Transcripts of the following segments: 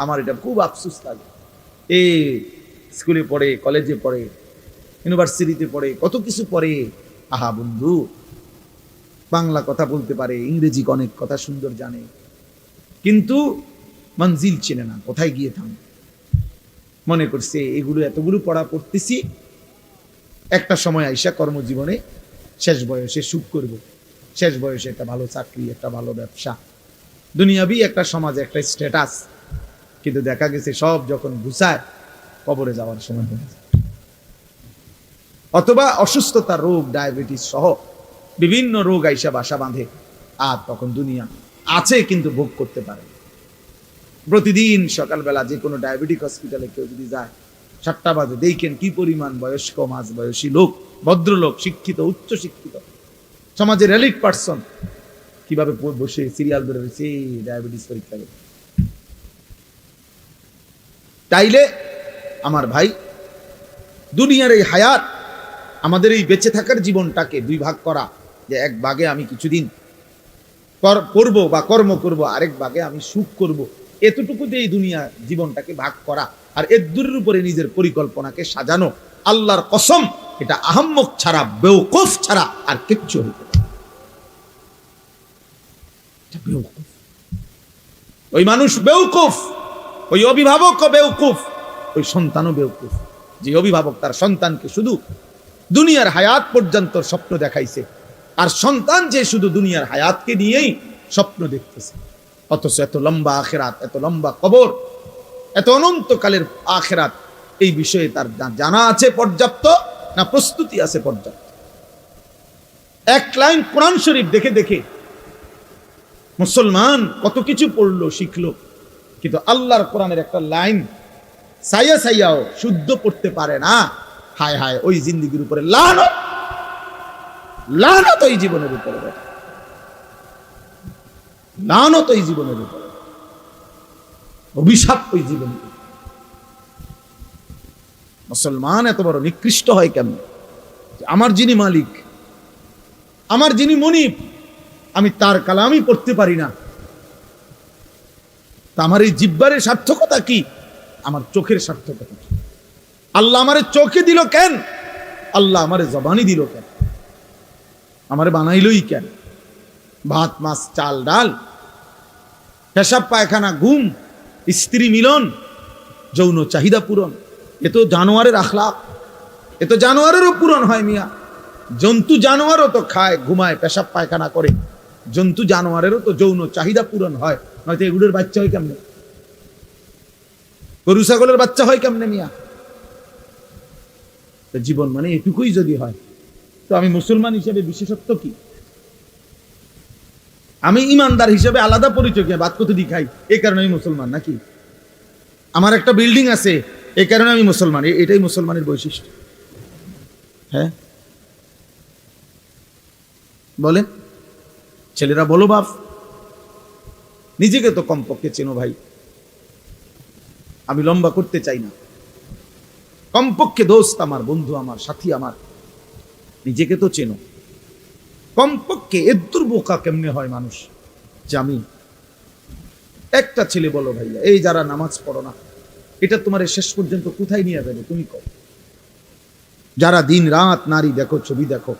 আমার এটা খুব আফসোস লাগে। এই স্কুলে পড়ে, কলেজে পড়ে, ইউনিভার্সিটিতে পড়ে, কত কিছু পড়ে। আহা বন্ধু, বাংলা কথা বলতে পারে, ইংরেজি অনেক কথা সুন্দর জানে, কিন্তু মঞ্জিল চেনে না, কোথায় গিয়ে থামবে। মনে করছে এগুলো এতগুলো পড়া পড়তেছি, একটা সময় আইসা কর্মজীবনে শেষ বয়সে সুখ করব, শেষ বয়সে একটা ভালো চাকরি, একটা ভালো ব্যবসা, দুনিয়াবি একটা সমাজে একটা স্ট্যাটাস। কিন্তু দেখা গেছে সব যখন ঘুষায়, কবরে যাওয়ার সময় হয়ে যায়। অথবা অসুস্থতা, রোগ, ডায়াবেটিস সহ বিভিন্ন রোগ আইসা বাসা বাঁধে, আর তখন দুনিয়া আছে কিন্তু ভোগ করতে পারে। প্রতিদিন সকালবেলা যে কোনো ডায়াবেটিক হসপিটালে কেউ যদি যায়, 7টা বাজে, দেখেন কি পরিমাণ বয়স্ক, মাঝ বয়সী লোক, ভদ্রলোক, শিক্ষিত, উচ্চ শিক্ষিত, সমাজের এলিট পার্সন কিভাবে বসে সিরিয়াল ধরে রয়েছে ডায়াবেটিস পরীক্ষা করে। তাইলে আমার ভাই, দুনিয়ার এই হায়াত, আমাদের এই বেঁচে থাকার জীবনটাকে 2 ভাগ করা, যে এক ভাগে আমি কিছুদিন করব বা কর্ম করব, আরেক ভাগে আমি সুখ করব, এতটুকু দিয়ে এই দুনিয়া জীবনটাকে ভাগ করা, আর এর দূরের উপরে নিজের পরিকল্পনাকে সাজানো, আল্লাহর কসম এটা আহাম্মক ছাড়া, বেওকুফ ছাড়া আর কিচ্ছু হইতে পারে না। ওই মানুষ বেওকুফ, ওই অভিভাবকও বেওকুফ, ওই সন্তানও বেওকুফ, যে অভিভাবক তার সন্তানকে শুধু দুনিয়ার হায়াত পর্যন্ত স্বপ্ন দেখাইছে, আর সন্তান যে শুধু দুনিয়ার হায়াতকে নিয়েই স্বপ্ন দেখতেছে। অথচ এত লম্বা আখেরাত, এত লম্বা কবর, এত অনন্তকালের আখেরাত, এই বিষয়ে তার জানা আছে পর্যাপ্ত না প্রস্তুতি আছে পর্যাপ্ত? এক লাইন কোরআন শরীফ দেখে দেখে মুসলমান কত কিছু পড়লো, শিখলো, কিন্তু আল্লাহর কোরআনের একটা লাইন সাইয়া সাইয়াও শুদ্ধ পড়তে পারে না। হায় হায়, ওই জিন্দেগির উপরে লানত, লানত ওই জীবনের উপরে, লানত ওই জীবনের উপরে, অভিশাপ ওই জীবনের উপরে। মুসলমান এত বড় নিকৃষ্ট হয় কেমন? আমার যিনি মালিক, আমার যিনি মনিব, আমি তার কালামই পড়তে পারি না। তা আমার এই জিহ্বারের সার্থকতা কি? আমার চোখের সার্থকতা কি? আল্লাহ আমারে চোখে দিল কেন? আল্লাহ আমারে জবানি দিল কেন? আমারে বানাইলই কেন? ভাত, মাছ, চাল, ডাল, পেশাব, পায়খানা, ঘুম, স্ত্রী মিলন, যৌন চাহিদা পূরণ, এ তো জানোয়ারের আখলাক, এ তো জানোয়ারেরও পূরণ হয় মিয়া। জন্তু জানোয়ারও তো খায়, ঘুমায়, পেশাব পায়খানা করে, জন্তু জানোয়ারেরও তো যৌন চাহিদা পূরণ হয়, নয়তো এগুলোর বাচ্চা হয় কেমনে? গরু ছাগলের বাচ্চা হয় কেমনে মিয়া? জীবন মানে এটুকুই যদি হয়, তো আমি মুসলমান হিসেবে বিশেষত্ব কি? আমি ইমানদার হিসেবে আলাদা পরিচয়, ভাত কত দি খাই, এই কারণে আমি মুসলমান নাকি? আমার একটা বিল্ডিং আছে, এই কারণে আমি মুসলমান, এটাই মুসলমানের বৈশিষ্ট্য? হ্যাঁ বলেন, ছেলেরা বলো বাপ, নিজেকে তো কমপক্ষে চেনো ভাই। আমি লম্বা করতে চাই না, কমপক্ষে দোস্ত আমার, বন্ধু আমার, সাথী আমার, নিজেকে তো চেনো কমপক্ষে। এদ্দুর বোকা কেমনে হয় মানুষ যে আমি একটা ছেলে, বলো ভাইয়া, এই যারা নামাজ পড়ো না, এটা তোমার শেষ পর্যন্ত কোথায় নিয়ে যাবে তুমি কও? যারা দিন রাত নারী দেখো, ছবি দেখো,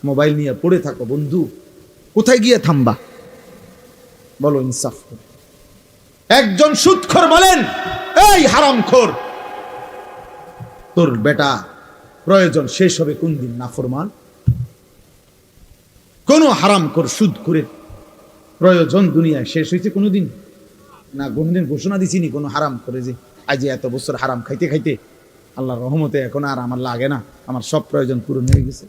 মোবাইল নিয়ে পড়ে থাকো, বন্ধু কোথায় গিয়ে থামবা বলো ইনসাফ করে? একজন সুদখোর বলেন, এই হারামখোর, তোর বেটা প্রয়োজন শেষ হবে কোন দিন? নাফরমান কোন হারামখোর সুদখোরের প্রয়োজন দুনিয়ায় শেষ হয়েছে কোনোদিন? না, কোনোদিন ঘোষণা দিছিনি কোনো হারাম করে যে আজ এত বছর হারাম খাইতে খাইতে আল্লাহর রহমতে এখন আর আমার লাগে না, আমার সব প্রয়োজন পূরণ হয়ে গেছে।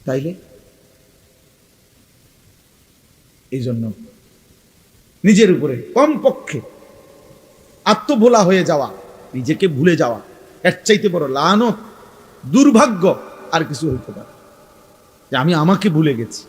তাইলে এই জন্য নিজের উপরে কমপক্ষে আত্মভোলা হয়ে যাওয়া, নিজেকে ভুলে যাওয়া, এর চাইতে বড় লানত, দুর্ভাগ্য আর কিছু হইতে পারে যে আমি আমাকে ভুলে গেছি।